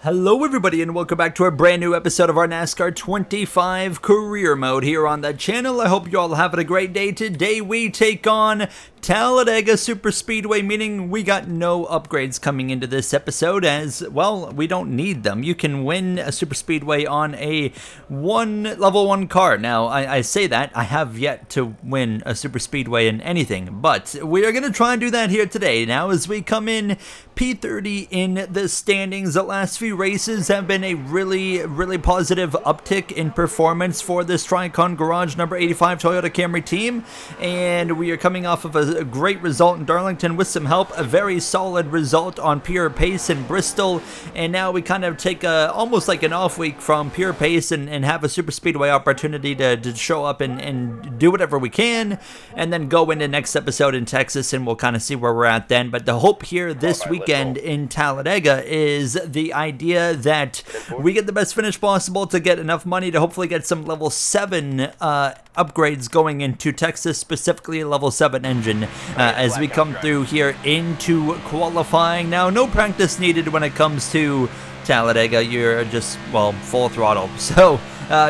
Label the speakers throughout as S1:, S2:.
S1: Hello everybody and welcome back to a brand new episode of our NASCAR 25 career mode here on the channel. I hope you all having a great day. Today we take on Talladega Superspeedway, meaning we got no upgrades coming into this episode as, well, we don't need them. You can win a Superspeedway on a level 1 car. Now, I say that, I have yet to win a Superspeedway in anything, but we are going to try and do that here today. Now, as we come in P30 in the standings, the last few races have been a really positive uptick in performance for this Tricon Garage number 85 Toyota Camry team, and we are coming off of a great result in Darlington with some help, a very solid result on pure pace in Bristol, and now we kind of take almost like an off week from pure pace and have a super speedway opportunity to show up and do whatever we can, and then go into next episode in Texas, and we'll kind of see where we're at then. But the hope here this weekend in Talladega is the idea that we get the best finish possible to get enough money to hopefully get some level 7 upgrades going into Texas, specifically a level 7 engine, as we come through here into qualifying. Now, no practice needed when it comes to Talladega. You're just, well, full throttle. So,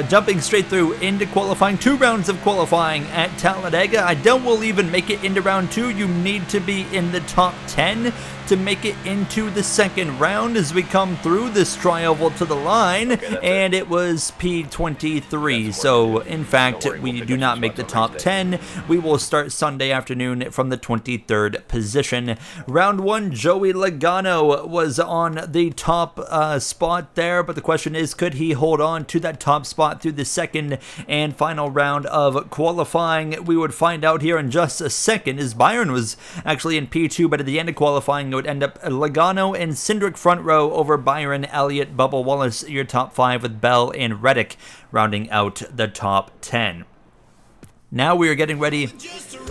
S1: jumping straight through into qualifying, 2 rounds of qualifying at Talladega. I doubt we'll even make it into round 2. You need to be in the top 10 to make it into the second round as we come through this tri-oval to the line, and it was P23. So in fact, we do not make the top 10. We will start Sunday afternoon from the 23rd position. Round 1, Joey Logano was on the top spot there, but the question is, could he hold on to that top spot through the second and final round of qualifying? We would find out here in just a second, as Byron was actually in P2, but at the end of qualifying it would end up Logano and Cindric front row over Byron, Elliott, Bubba Wallace, your top 5, with Bell and Reddick rounding out the top 10. Now we are getting ready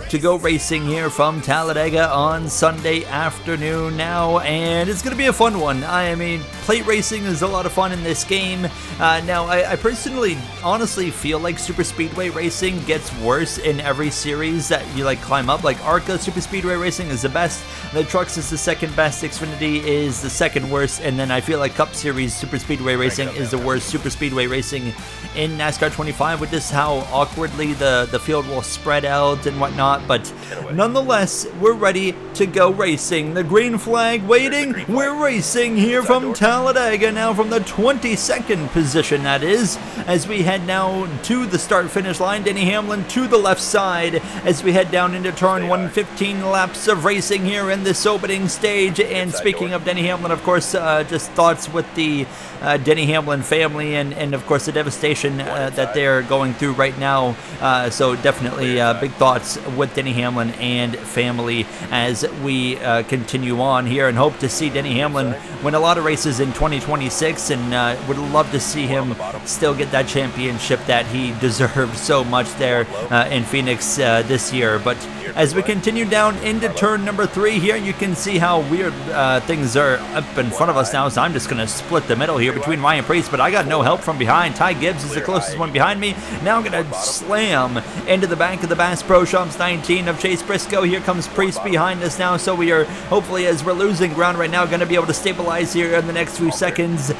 S1: to go racing here from Talladega on Sunday afternoon now, and it's going to be a fun one. I mean, plate racing is a lot of fun in this game. Now, I personally honestly feel like super speedway racing gets worse in every series that you climb up. Like ARCA super speedway racing is the best, the trucks is the second best, Xfinity is the second worst, and then I feel like Cup Series super speedway racing is the worst super speedway racing in NASCAR 25, with just how awkwardly the field will spread out and whatnot. But nonetheless, we're ready to go racing. The green flag waiting. We're racing here from Talladega now, from the 22nd position, that is, as we head now to the start-finish line. Denny Hamlin to the left side as we head down into turn 115. Laps of racing here in this opening stage. And speaking of Denny Hamlin, of course, just thoughts with the Denny Hamlin family and of course the devastation that they're going through right now. So definitely big thoughts with Denny Hamlin and family as we continue on here, and hope to see Denny Hamlin win a lot of races in 2026, and would love to see him still get that championship that he deserved so much there in Phoenix this year. But as we continue down into turn number 3 here, you can see how weird things are up in front of us now, so I'm just going to split the middle here between Ryan Preece, but I got no help from behind. Ty Gibbs is the closest one behind me. Now I'm going to slam into the back of the Bass Pro Shops 19 of Chase Briscoe. Here comes Preece behind us now, so we are hopefully, as we're losing ground right now, going to be able to stabilize here in the next few seconds.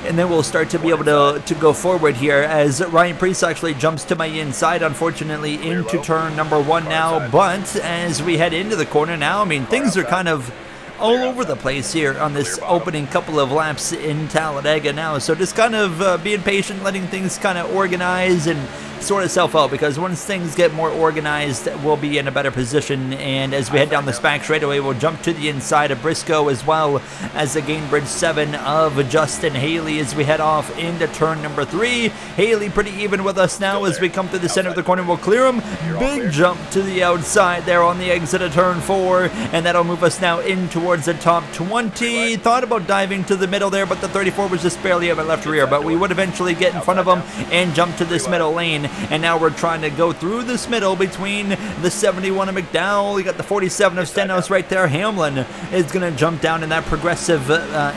S1: And then we'll start to be able to go forward here as Ryan Preece actually jumps to my inside, unfortunately, into turn number 1 now. But as we head into the corner now, I mean, things are kind of all over the place here on this opening couple of laps in Talladega now. So just kind of being patient, letting things kind of organize and sort itself out, because once things get more organized, we'll be in a better position. And as we head down the SPAC straightaway, we'll jump to the inside of Briscoe, as well as the Gainbridge 7 of Justin Haley as we head off into turn number 3. Haley pretty even with us now as we come through the center of the corner. We'll clear him. Big jump to the outside there on the exit of turn 4, and that'll move us now in towards the top 20. Thought about diving to the middle there, but the 34 was just barely at my left rear, but we would eventually get in front of him and jump to this middle lane and now we're trying to go through this middle between the 71 of McDowell. You got the 47 of Stenhouse right there. Hamlin is going to jump down in that Progressive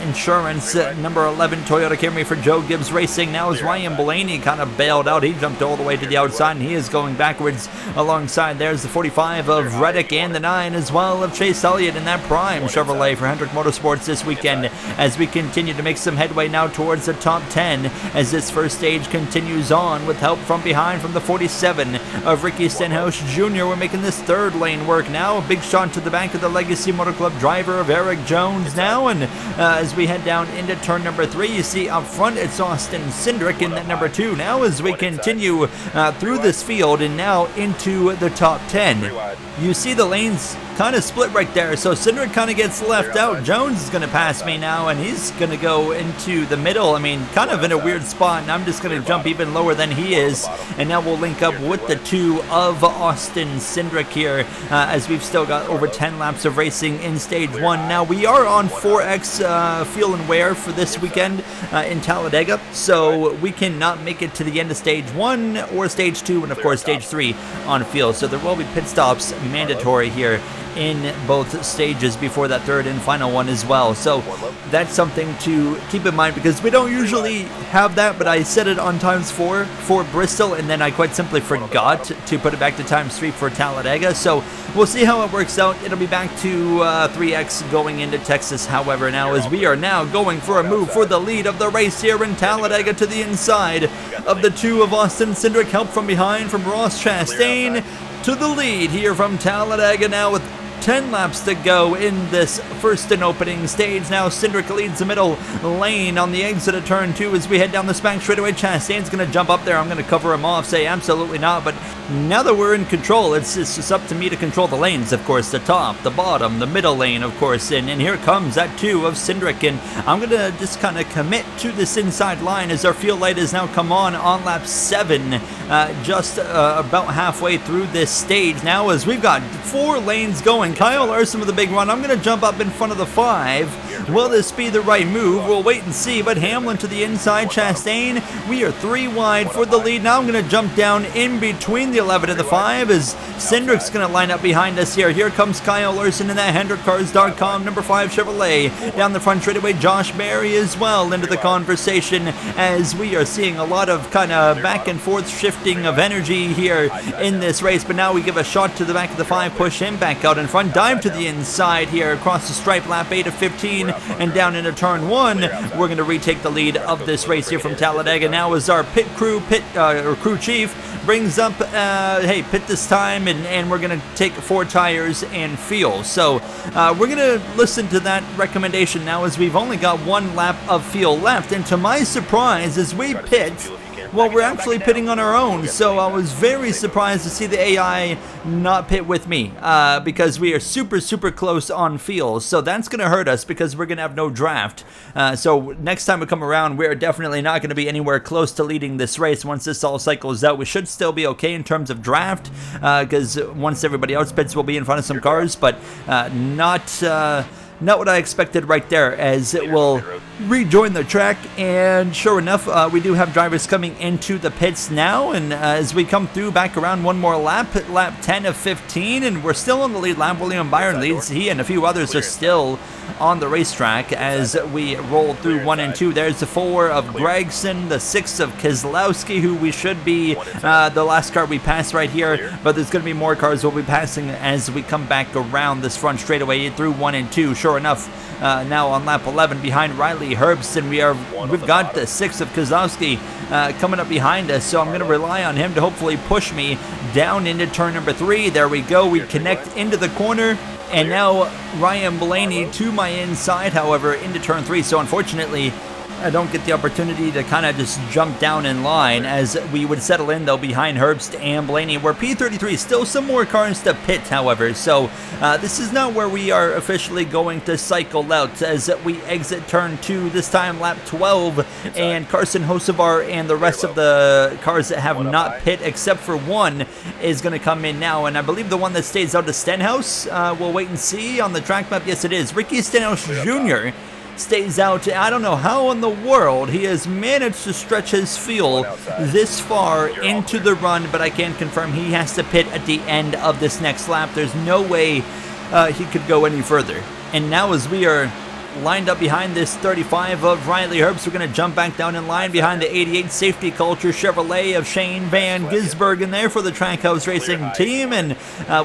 S1: Insurance number 11 Toyota Camry for Joe Gibbs Racing. Now as Ryan Blaney kind of bailed out, he jumped all the way to the outside, and he is going backwards alongside. There's the 45 of Reddick and the 9 as well of Chase Elliott in that prime Chevrolet for Hendrick Motorsports this weekend, as we continue to make some headway now towards the top 10 as this first stage continues on with help from behind from the 47 of Ricky Stenhouse Jr. We're making this third lane work now. A big shot to the back of the Legacy Motor Club driver of Eric Jones now, and as we head down into turn number 3, you see up front it's Austin Cindric in that number 2 now as we continue through this field and now into the top 10. You see the lanes kind of split right there, so Cindric kind of gets left out. Jones is going to pass me now, and he's going to go into the middle. I mean, kind of in a weird spot, and I'm just going to jump even lower than he is, and now we'll link up with the 2 of Austin Cindric here, as we've still got over 10 laps of racing in stage 1. Now, we are on 4X Fuel and Wear for this weekend in Talladega, so we cannot make it to the end of stage 1 or stage 2, and of course stage 3 on fuel, so there will be pit stops mandatory here in both stages before that third and final one as well. So that's something to keep in mind, because we don't usually have that, but I set it on ×4 for Bristol, and then I quite simply forgot to put it back to ×3 for Talladega. So we'll see how it works out. It'll be back to 3X going into Texas, however, now as we are now going for a move for the lead of the race here in Talladega to the inside of the 2 of Austin Cindric. Help from behind from Ross Chastain to the lead here from Talladega now with 10 laps to go in this first and opening stage. Now Cindric leads the middle lane on the exit of turn 2 as we head down the Spank straightaway. Chastain's going to jump up there. I'm going to cover him off, say absolutely not, but now that we're in control, it's just up to me to control the lanes, of course, the top, the bottom, the middle lane, of course, and here comes that 2 of Cindric, and I'm going to just kind of commit to this inside line as our field light has now come on lap 7, just about halfway through this stage now, as we've got 4 lanes going. Kyle Larson with a big run. I'm going to jump up in front of the 5. Will this be the right move? We'll wait and see, but Hamlin to the inside. Chastain, we are 3 wide for the lead. Now I'm going to jump down in between the 11 and the 5 as Cindric's going to line up behind us here. Here comes Kyle Larson in that HendrickCars.com number 5 Chevrolet. Down the front straightaway, Josh Berry as well into the conversation, as we are seeing a lot of kind of back and forth shifting of energy here in this race. But now we give a shot to the back of the 5, push him back out in front, dive to the inside here across the stripe, lap 8 of 15, and down into turn 1. We're going to retake the lead of this race here from Talladega. Now as our crew chief brings up, hey, pit this time, and we're going to take 4 tires and fuel. So we're going to listen to that recommendation now, as we've only got 1 lap of fuel left, and to my surprise, as we pit, well, we're actually pitting on our own, so I was very surprised to see the AI not pit with me, because we are super close on fuel, so that's going to hurt us because we're going to have no draft. So next time we come around, we're definitely not going to be anywhere close to leading this race. Once this all cycles out, we should still be okay in terms of draft, because once everybody else pits, we'll be in front of some cars, but not what I expected right there, as it will rejoin the track. And sure enough, we do have drivers coming into the pits now, and as we come through back around 1 more lap, lap 10 of 15, and we're still on the lead lap. William Byron leads. He and a few others are still on the racetrack as we roll through 1 and 2. There's the 4 of Gregson, the 6 of Keselowski, who we should be the last car we pass right here, but there's going to be more cars we'll be passing as we come back around this front straightaway through 1 and 2. Sure enough, now on lap 11 behind Riley Herbst, we've got the 6 of Keselowski coming up behind us, so I'm going to rely on him to hopefully push me down into turn number 3. There we go. We connect into the corner. And now Ryan Blaney to my inside, however, into turn 3. So unfortunately, I don't get the opportunity to kind of just jump down in line, as we would settle in, though, behind Herbst and Blaney. We're P33, still some more cars to pit, however. So this is not where we are officially going to cycle out, as we exit turn 2, this time lap 12. And Carson Hocevar and the rest of the cars that have not pit, except for 1, is going to come in now. And I believe the one that stays out of Stenhouse, we'll wait and see on the track map. Yes, it is. Ricky Stenhouse Jr. stays out. I don't know how in the world he has managed to stretch his fuel this far into the run, but I can confirm he has to pit at the end of this next lap. There's no way he could go any further. And now as we are lined up behind this 35 of Riley Herbst, we're going to jump back down in line behind the 88 Safety Culture Chevrolet of Shane Van Gisbergen there for the Trackhouse Racing team, and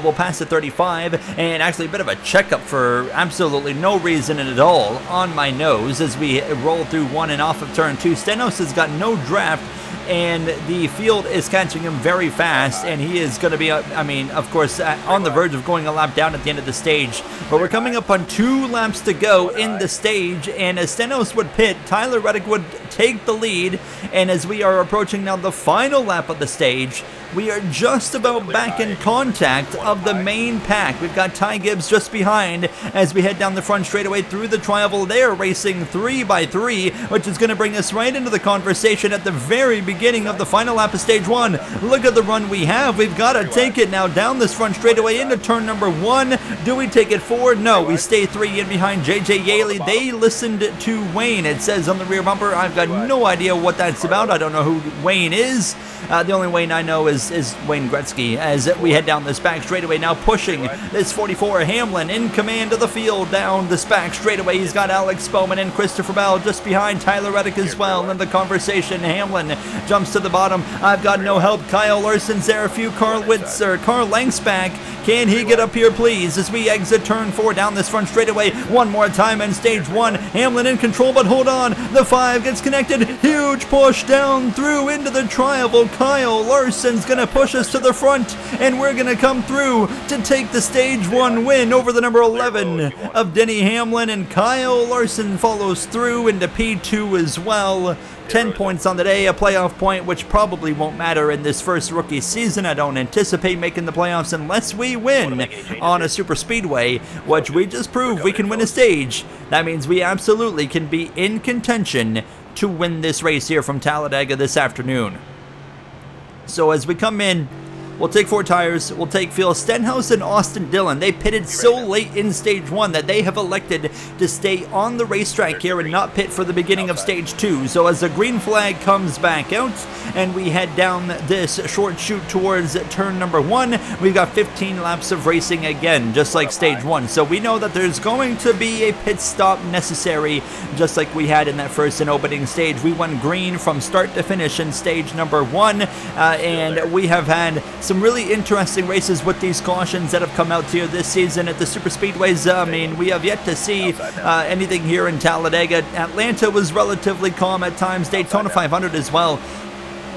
S1: we'll pass the 35, and actually a bit of a checkup for absolutely no reason at all on my nose as we roll through one and off of turn 2. Stenos has got no draft, and the field is catching him very fast, and he is going to be, I mean, of course, on the verge of going a lap down at the end of the stage. But we're coming up on 2 laps to go in the stage, and as Stenos would pit, Tyler Reddick would take the lead, and as we are approaching now the final lap of the stage, we are just about back in contact of the main pack. We've got Ty Gibbs just behind as we head down the front straightaway through the Tri-Oval. They are racing 3 by 3, which is going to bring us right into the conversation at the very beginning of the final lap of stage 1. Look at the run we have. We've got to take it now down this front straightaway into turn number 1. Do we take it forward? No, we stay 3 in behind JJ Yaley. They listened to Wayne. It says on the rear bumper. I've got no idea what that's about. I don't know who Wayne is. The only Wayne I know is Wayne Gretzky as we head down this back straightaway now, pushing this 44 Hamlin in command of the field down this back straightaway. He's got Alex Bowman and Christopher Bell just behind Tyler Reddick as well in the conversation. Hamlin jumps to the bottom. I've got no help. Kyle Larson's there. A few Carl Langsback. Can he get up here, please, as we exit turn 4 down this front straightaway one more time in stage 1. Hamlin in control, but hold on. The 5 gets connected. Huge push down through into the Tri-Oval. Kyle Larson's going to push us to the front, and we're going to come through to take the stage 1 win over the number 11 of Denny Hamlin, and Kyle Larson follows through into P2 as well. 10 points on the day, a playoff point, which probably won't matter in this first rookie season. I don't anticipate making the playoffs unless we win on a super speedway, which we just proved we can win a stage. That means we absolutely can be in contention to win this race here from Talladega this afternoon. So as we come in, we'll take 4 tires. We'll take Phil Stenhouse and Austin Dillon. They pitted so late in stage 1 that they have elected to stay on the racetrack here and not pit for the beginning of stage 2. So as the green flag comes back out and we head down this short chute towards turn number 1, we've got 15 laps of racing again, just like stage 1. So we know that there's going to be a pit stop necessary, just like we had in that first and opening stage. We went green from start to finish in stage number 1, and we have had some really interesting races with these cautions that have come out here this season at the super speedways. I mean, we have yet to see anything here in Talladega. Atlanta was relatively calm at times. Daytona 500 as well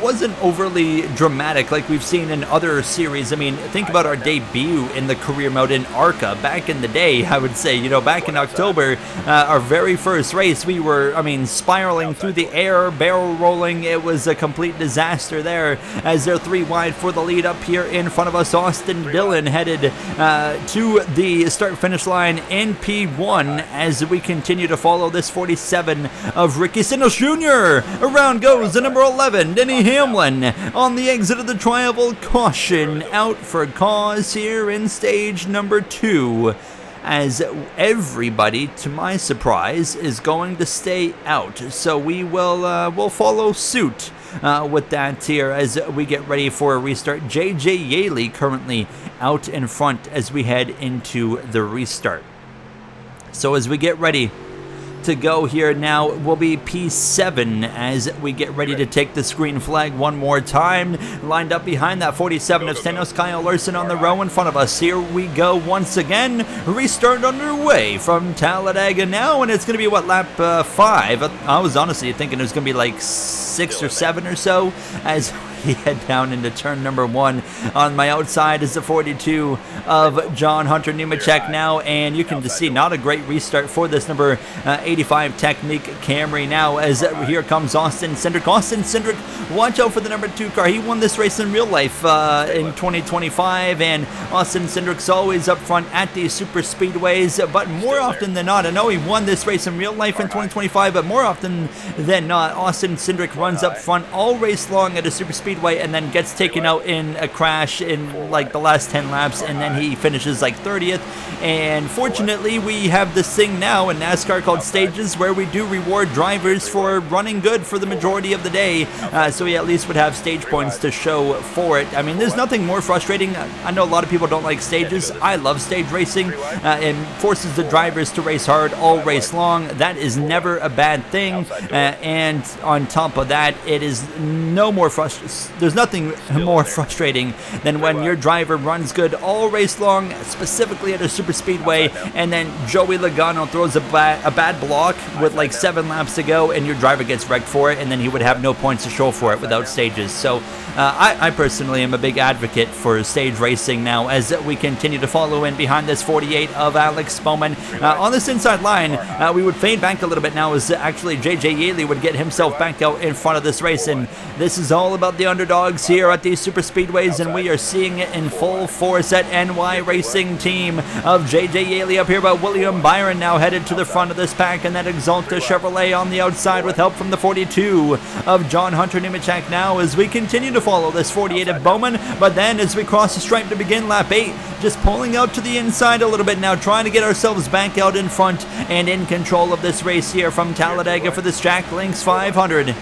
S1: wasn't overly dramatic like we've seen in other series. I mean, think about our debut in the career mode in ARCA back in the day. I would say, you know, back in October, our very first race, we were, I mean, spiraling through the air, barrel rolling. It was a complete disaster there as they're 3 wide for the lead up here in front of us. Austin Dillon headed to the start-finish line in P1 as we continue to follow this 47 of Ricky Stenhouse Jr. Around goes the number 11, Denny Hamlin on the exit of the Tri-Oval. Caution out for cause here in stage number 2, as everybody, to my surprise, is going to stay out. So we will we'll follow suit with that here as we get ready for a restart. JJ Yaley currently out in front as we head into the restart. So as we get ready to go here now will be P7 as we get ready to take the green flag one more time. Lined up behind that 47 of Stenhouse, Kyle Larson on the row in front of us. Here we go once again. Restart underway from Talladega now, and it's going to be, what, lap 5? I was honestly thinking it was going to be like 6 or 7 or so as we head down into turn number 1. On my outside is the 42 of John Hunter Nemechek now, and you can just see not a great restart for this number 85 Technique Camry now as here comes Austin Cindric. Austin Cindric, watch out for the number 2 car. He won this race in real life in 2025, and Austin Cindric's always up front at these super speedways, but more often than not, I know he won this race in real life in 2025, but more often than not, Austin Cindric runs up front all race long at a super speedway Speedway and then gets taken out in a crash in like the last 10 laps, and then he finishes like 30th. And fortunately, we have this thing now in NASCAR called stages, where we do reward drivers for running good for the majority of the day, so we at least would have stage points to show for it. I mean, there's nothing more frustrating. I know a lot of people don't like stages. I love stage racing. It forces the drivers to race hard all race long. That is never a bad thing, and on top of that, it is there's nothing more frustrating than when your driver runs good all race long, specifically at a super speedway, and then Joey Logano throws a bad block with like 7 laps to go, and your driver gets wrecked for it, and then he would have no points to show for it without stages. So I personally am a big advocate for stage racing now, as we continue to follow in behind this 48 of Alex Bowman. On this inside line, we would fade back a little bit now, as actually JJ Yeley would get himself back out in front of this race, and this is all about the underdogs here at these super speedways, and we are seeing it in full force at NY Racing Team of JJ Yeley up here, but William Byron now headed to the front of this pack, and that Exalta Chevrolet on the outside with help from the 42 of John Hunter Nemechek now, as we continue to follow this 48 of Bowman. But then as we cross the stripe to begin lap 8, just pulling out to the inside a little bit now, trying to get ourselves back out in front and in control of this race here from Talladega for this Jack Links 500.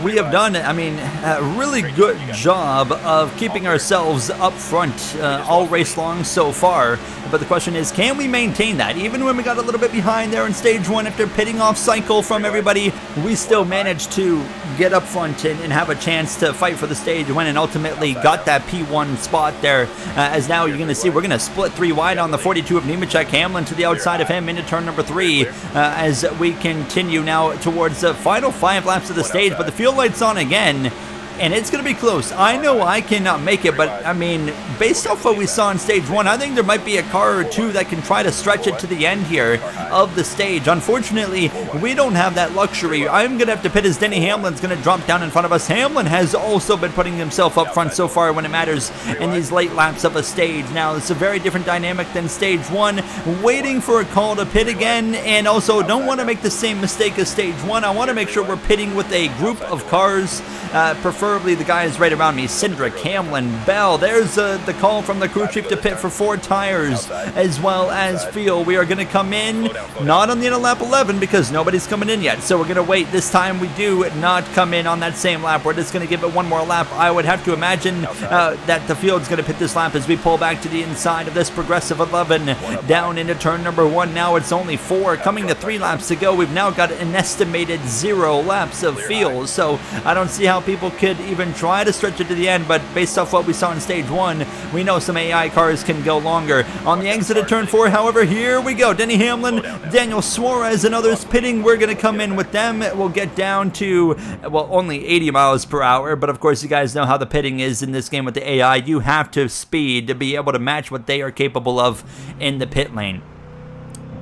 S1: We have done, I mean, a really good job of keeping ourselves up front all race long so far. But the question is, can we maintain that? Even when we got a little bit behind there in stage 1 after pitting off cycle from everybody, we still managed to get up front and have a chance to fight for the stage win, and ultimately got that P1 spot there. As now you're going to see, we're going to split 3 wide on the 42 of Nemechek. Hamlin to the outside of him into turn number 3 as we continue now towards the final 5 laps of the stage. But the fuel light's on again, and it's going to be close. I know I cannot make it, but I mean, based off what we saw in stage 1, I think there might be a car or two that can try to stretch it to the end here of the stage. Unfortunately, we don't have that luxury. I'm going to have to pit as Denny Hamlin's going to drop down in front of us. Hamlin has also been putting himself up front so far when it matters in these late laps of a stage. Now, it's a very different dynamic than stage 1, waiting for a call to pit again, and also don't want to make the same mistake as stage 1. I want to make sure we're pitting with a group of cars, preferably the guys right around me, Cindric, Hamlin, Bell. There's the call from the crew chief to pit for 4 tires, as well as fuel. We are going to come in, not on the end of lap 11, because nobody's coming in yet, so we're going to wait. This time we do not come in on that same lap. We're just going to give it one more lap. I would have to imagine that the field's going to pit this lap as we pull back to the inside of this progressive 11, down into turn number 1. Now it's only 4, coming to 3 laps to go. We've now got an estimated 0 laps of fuel, so I don't see how people could even try to stretch it to the end, but based off what we saw in stage 1, we know some AI cars can go longer. On the exit of turn 4, however, here we go. Denny Hamlin, Daniel Suarez, and others pitting. We're going to come in with them. We'll get down to, well, only 80 miles per hour, but of course you guys know how the pitting is in this game with the AI. You have to speed to be able to match what they are capable of in the pit lane.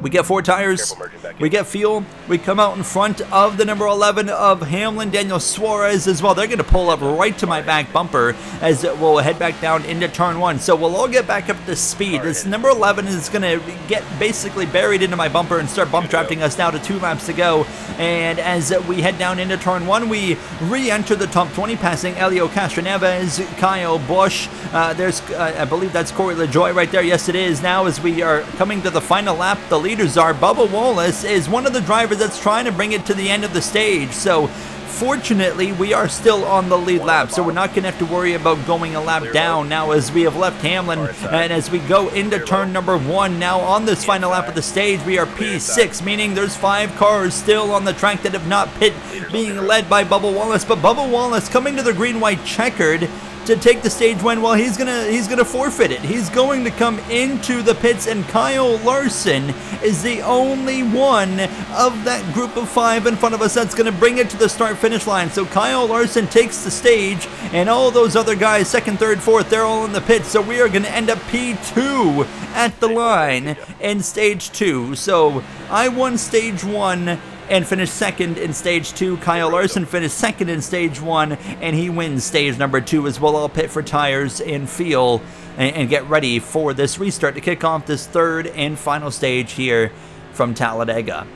S1: We get 4 tires, we get fuel, we come out in front of the number 11 of Hamlin, Daniel Suarez as well. They're going to pull up right to my back bumper as we'll head back down into turn 1. So we'll all get back up to speed. This number 11 is going to get basically buried into my bumper and start bump drafting us now to 2 laps to go. And as we head down into turn 1, we re-enter the top 20, passing Elio Castroneves, Kyle Busch. There's, I believe that's Corey LaJoie right there. Yes, it is. Now as we are coming to the final lap, the leaders are Bubba Wallace is one of the drivers that's trying to bring it to the end of the stage. So fortunately, we are still on the lead lap, so we're not going to have to worry about going a lap down now as we have left Hamlin. And as we go into turn number 1 now on this final lap of the stage, we are P6, meaning there's 5 cars still on the track that have not pit, being led by Bubba Wallace. But Bubba Wallace coming to the green-white checkered to take the stage win. Well, he's gonna forfeit it. He's going to come into the pits, and Kyle Larson is the only one of that group of 5 in front of us that's gonna bring it to the start-finish line. So Kyle Larson takes the stage, and all those other guys, 2nd, 3rd, 4th, they're all in the pits. So we are gonna end up P2 at the line in stage 2. So I won stage 1 and finished 2nd in stage 2. Kyle Larson finished 2nd in stage 1, and he wins stage number 2 as well. I'll pit for tires and fuel and get ready for this restart to kick off this 3rd and final stage here from Talladega.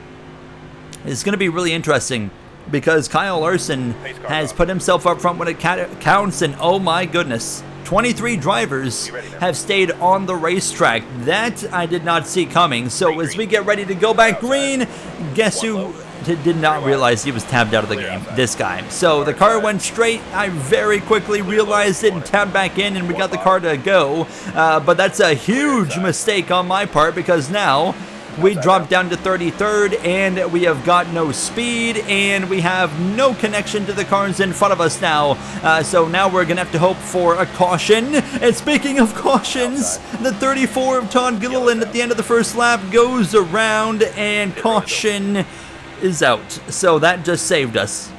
S1: It's going to be really interesting because Kyle Larson has put himself up front when it counts, and oh my goodness, 23 drivers have stayed on the racetrack. That I did not see coming. So as we get ready to go back green, guess who did not realize he was tabbed out of the game? This guy. So the car went straight. I very quickly realized it and tabbed back in, and we got the car to go. But that's a huge mistake on my part, because now we dropped down to 33rd, and we have got no speed, and we have no connection to the cars in front of us now. So now we're going to have to hope for a caution. And speaking of cautions, the 34 of Todd Gilliland at the end of the first lap goes around, and caution is out. So that just saved us.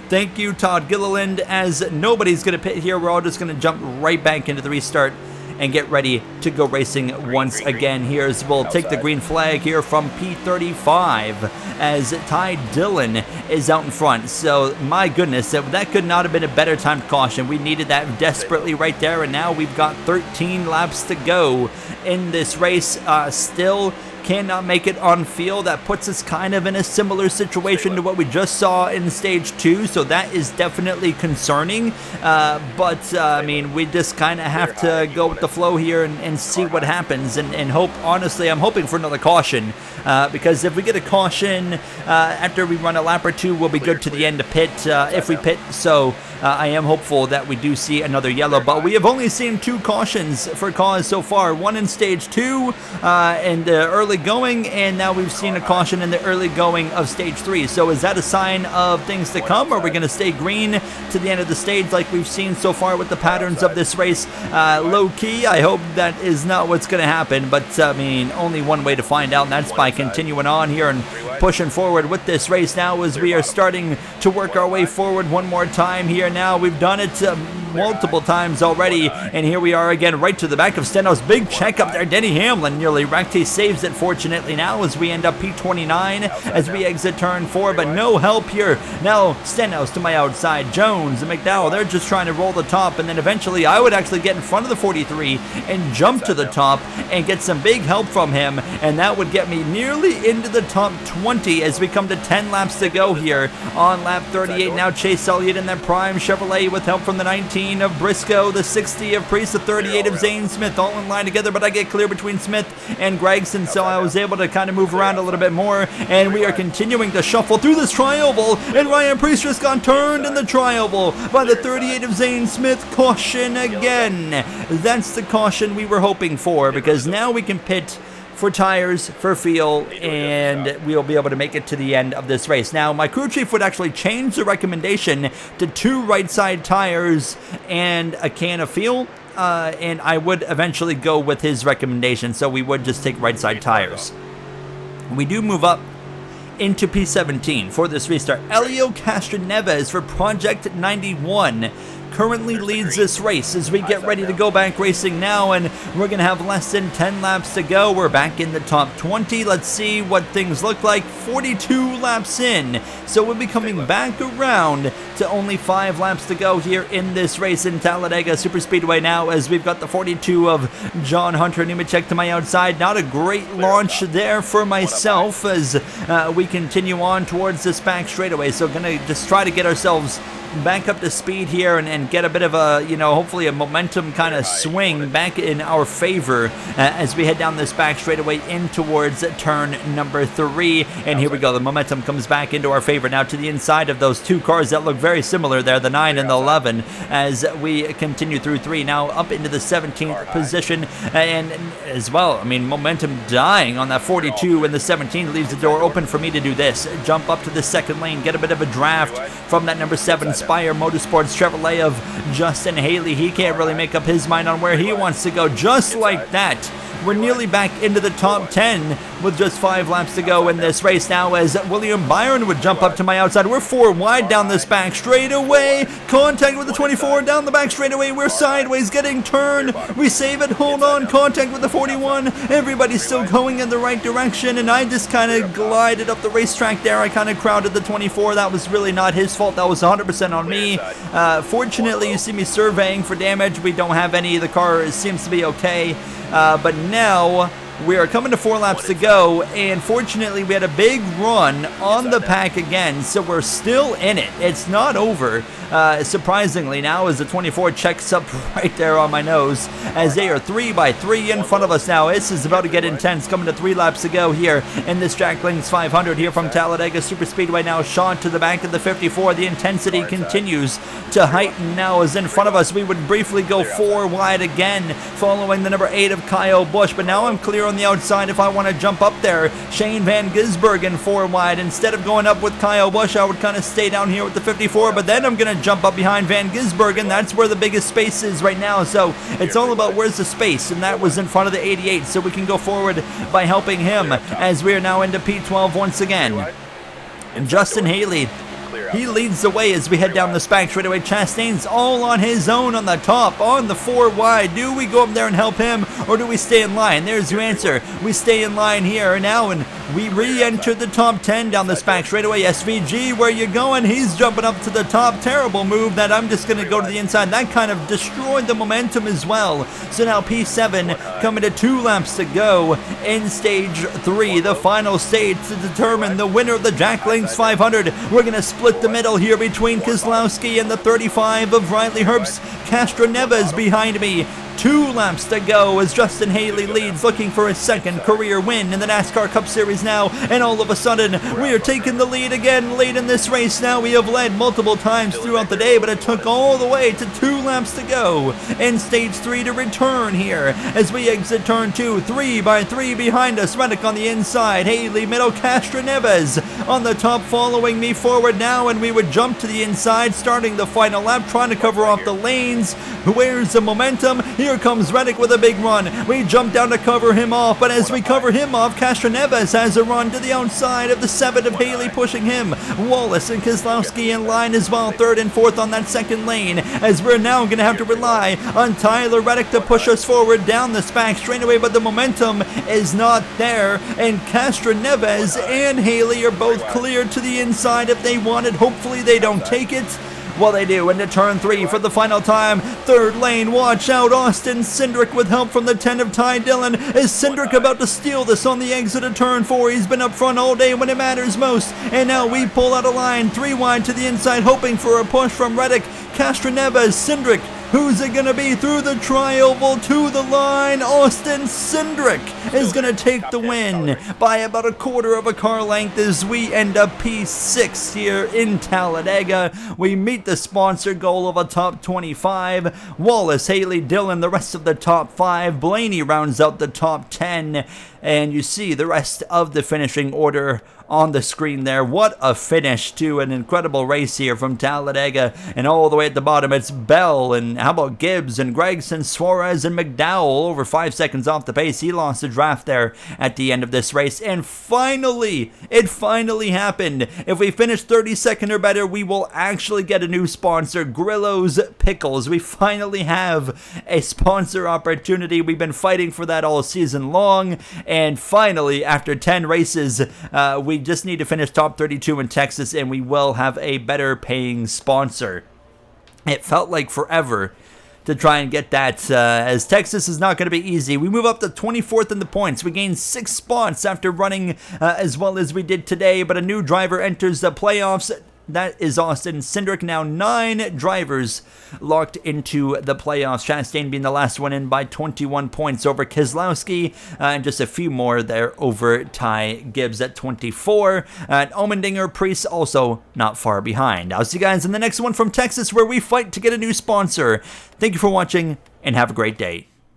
S1: Thank you, Todd Gilliland, as nobody's going to pit here. We're all just going to jump right back into the restart and get ready to go racing once again here, as we'll take the green flag here from P35 as Ty Dillon is out in front. So my goodness, that could not have been a better timed caution. We needed that desperately right there, and now we've got 13 laps to go in this race. Still cannot make it on field. That puts us kind of in a similar situation to what we just saw in stage 2, so that is definitely concerning. But I mean, we just kind of have to go with the flow here and see what happens, and hope. Honestly, I'm hoping for another caution, because if we get a caution after we run a lap or two, we'll be good to the end to pit if we pit. So I am hopeful that we do see another yellow, but we have only seen 2 cautions for cause so far, one in stage 2 in the early going, and now we've seen a caution in the early going of stage 3. So is that a sign of things to come? Or are we going to stay green to the end of the stage like we've seen so far with the patterns of this race? Low key, I hope that is not what's going to happen, but I mean, only one way to find out, and that's by continuing on here and pushing forward with this race now, as we are starting to work our way forward one more time here. Now we've done it multiple times already, and here we are again right to the back of Stenhouse. Big check up there. Denny Hamlin nearly wrecked. He saves it fortunately now, as we end up P29 as we exit turn 4, but no help here. Now Stenhouse to my outside. Jones and McDowell, they're just trying to roll the top, and then eventually I would actually get in front of the 43 and jump to the top and get some big help from him, and that would get me nearly into the top 20 as we come to 10 laps to go here on lap 38. Now Chase Elliott in that prime Chevrolet with help from the 19 of Briscoe, the 60 of Priest, the 38 of Zane Smith, all in line together, but I get clear between Smith and Gregson, so I was able to kind of move around a little bit more, and we are continuing to shuffle through this tri-oval, and Ryan Priest just got turned in the tri-oval by the 38 of Zane Smith. Caution again. That's the caution we were hoping for, because now we can pit for tires, for fuel, and we'll be able to make it to the end of this race. Now, my crew chief would actually change the recommendation to 2 right side tires and a can of fuel, and I would eventually go with his recommendation, so we would just take right side tires. We do move up into P17 for this restart. Elio Castroneves for Project 91 currently leads this race as we get ready to go back racing now, and we're going to have less than 10 laps to go. We're back in the top 20. Let's see what things look like. 42 laps in, so we'll be coming back around to only 5 laps to go here in this race in Talladega Superspeedway now, as we've got the 42 of John Hunter Nemechek to my outside. Not a great launch there for myself as we continue on towards this back straightaway, so going to just try to get ourselves back up to speed here and get a bit of a, hopefully a momentum kind of swing back in our favor as we head down this back straightaway in towards turn number 3. And here we go. The momentum comes back into our favor now to the inside of those 2 cars that look very similar there, the 9 and the 11, as we continue through 3 now up into the 17th position. And as well, I mean, momentum dying on that 42 and the 17 leaves the door open for me to do this. Jump up to the second lane, get a bit of a draft from that number 7 Spire Motorsports Chevrolet of Justin Haley. He can't really make up his mind on where he wants to go. Just like that, we're nearly back into the top 10 with just 5 laps to go in this race now, as William Byron would jump up to my outside. We're 4 wide down this back straightaway. Contact with the 24 down the back straightaway. We're sideways getting turned. We save it. Hold on. Contact with the 41. Everybody's still going in the right direction, and I just kind of glided up the racetrack there. I kind of crowded the 24. That was really not his fault. That was 100% on me. Fortunately, you see me surveying for damage. We don't have any. The car seems to be okay. But now We are coming to 4 laps to go, and fortunately we had a big run on the pack again, so we're still in it. It's not over, surprisingly now, as the 24 checks up right there on my nose, as they are 3 by 3 in front of us now. This is about to get intense, coming to 3 laps to go here in this Jack Links 500 here from Talladega Superspeedway now. Sean to the back of the 54. The intensity continues to heighten now, as in front of us we would briefly go 4 wide again, following the number 8 of Kyle Busch, but now I'm clear on the outside if I want to jump up there. Shane Van Gisbergen 4 wide. Instead of going up with Kyle Busch, I would kind of stay down here with the 54, but then I'm going to jump up behind Van Gisbergen. That's where the biggest space is right now, so it's all about where's the space, and that was in front of the 88, so we can go forward by helping him as we are now into P12 once again. And Justin Haley, he leads the way as we head down the Spag straightaway. Chastain's all on his own on the top, on the 4 wide. Do we go up there and help him, or do we stay in line? There's your answer. We stay in line here now, and we re-enter the top 10 down the Spag straightaway. SVG, where you going? He's jumping up to the top. Terrible move that I'm just going to go to the inside. That kind of destroyed the momentum as well. So now P7 coming to 2 laps to go in stage 3, the final stage to determine the winner of the Jack Links 500. We're going to split the middle here between Keselowski and the 35 of Riley Herbst. Castroneves behind me. 2 laps to go as Justin Haley leads, looking for his 2nd career win in the NASCAR Cup Series now, and all of a sudden we are taking the lead again late in this race now. We have led multiple times throughout the day, but it took all the way to 2 laps to go in stage 3 to return here as we exit turn 2. 3 by 3 behind us, Reddick on the inside, Haley middle, Castroneves on the top following me forward now, and we would jump to the inside starting the final lap, trying to cover off the lanes. Where's the momentum? Here comes Reddick with a big run. We jump down to cover him off, but as we cover him off, Castroneves has a run to the outside of the 7 of Haley pushing him. Wallace and Keselowski in line as well, 3rd and 4th on that 2nd lane, as we're now going to have to rely on Tyler Reddick to push us forward down the Spag straightaway, but the momentum is not there, and Castroneves and Haley are both cleared to the inside if they want it. Hopefully they don't take it. Well, they do into turn 3 for the final time. 3rd lane, watch out, Austin Cindric with help from the 10 of Ty Dillon. Is Cindric about to steal this on the exit of turn 4? He's been up front all day when it matters most. And now we pull out a line, 3 wide to the inside, hoping for a push from Reddick. Castroneves, Cindric. Who's it going to be through the tri-oval to the line? Austin Cindric is going to take the win by about a quarter of a car length as we end up P6 here in Talladega. We meet the sponsor goal of a top 25. Wallace, Haley, Dillon, the rest of the top 5. Blaney rounds out the top 10. And you see the rest of the finishing order on the screen there. What a finish to an incredible race here from Talladega. And all the way at the bottom, it's Bell, and how about Gibbs and Gregson, Suarez and McDowell over 5 seconds off the pace. He lost the draft there at the end of this race. And finally, it finally happened. If we finish 32nd or better, we will actually get a new sponsor, Grillo's Pickles. We finally have a sponsor opportunity. We've been fighting for that all season long. And finally, after 10 races, we just need to finish top 32 in Texas, and we will have a better paying sponsor. It felt like forever to try and get that, as Texas is not going to be easy. We move up to 24th in the points. We gain 6 spots after running as well as we did today, but a new driver enters the playoffs. That is Austin Cindric. Now 9 drivers locked into the playoffs. Chastain being the last one in by 21 points over Keselowski, and just a few more there over Ty Gibbs at 24. And Allmendinger, Priest also not far behind. I'll see you guys in the next one from Texas, where we fight to get a new sponsor. Thank you for watching, and have a great day.